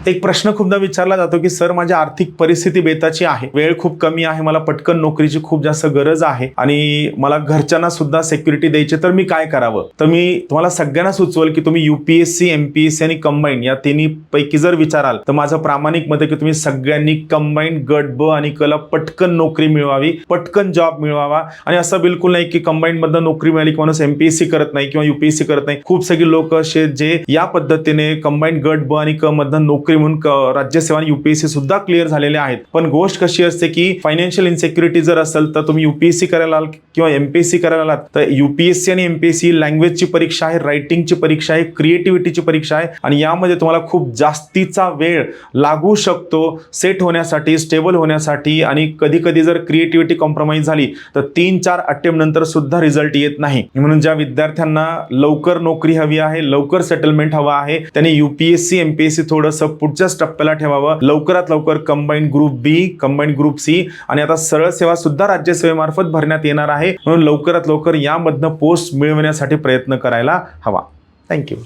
एक प्रश्न खूपदा विचारला जातो की सर, माझी आर्थिक परिस्थिती बेताची आहे, वेळ खूप कमी आहे, मला पटकन नोकरीची खूप जास्त गरज आहे आणि मला घरच्यांना सुद्धा सिक्युरिटी द्यायची, तर मी काय करावं? तर मी तुम्हाला सगळ्यांना सुचवेल की तुम्ही UPSC, MPSC आणि कंबाईन या तिन्ही पैकी जर विचाराल तर माझं प्रामाणिक मत आहे की तुम्ही सगळ्यांनी कंबाईन गट ब आणि क ला पटकन नोकरी मिळवावी, पटकन जॉब मिळवावा. आणि असं बिलकुल नाही की कंबाईन मधनं नोकरी मिळाली की माणूस MPSC करत नाही किंवा UPSC करत नाही. खूप सगळे लोक असे जे या पद्धतीने कंबाईन गट ब आणि क मधनं नोकरी म्हणून राज्यसेवा आणि UPSC सुद्धा क्लिअर झालेले आहेत. पण गोष्ट कशी असते की फायनान्शियल इन्सिक्युरिटी जर असेल तर तुम्ही UPSC करायला आलात किंवा MPSC करायला आलात तर UPSC आणि MPSC लँग्वेजची परीक्षा आहे, रायटिंगची परीक्षा आहे, क्रिएटिव्हिटीची परीक्षा आहे आणि यामध्ये तुम्हाला खूप जास्तीचा वेळ लागू शकतो सेट होण्यासाठी, स्टेबल होण्यासाठी. आणि कधी कधी जर क्रिएटिव्हिटी कॉम्प्रोमाइज झाली तर 3-4 अटेम्प्ट नंतर सुद्धा रिझल्ट येत नाही. म्हणून ज्या विद्यार्थ्यांना लवकर नोकरी हवी आहे, लवकर सेटलमेंट हवा आहे, त्यांनी UPSC, MPSC थोडंसं पुढच्याच टप्प्याला ठेवावं. लवकरात लवकर कंबाईन ग्रुप बी, कंबाईन ग्रुप सी आणि आता सरळ सेवा सुद्धा राज्यसेवेमार्फत भरण्यात येणार आहे. म्हणून लवकरात लवकर यामधनं पोस्ट मिळवण्यासाठी प्रयत्न करायला हवा. थँक्यू.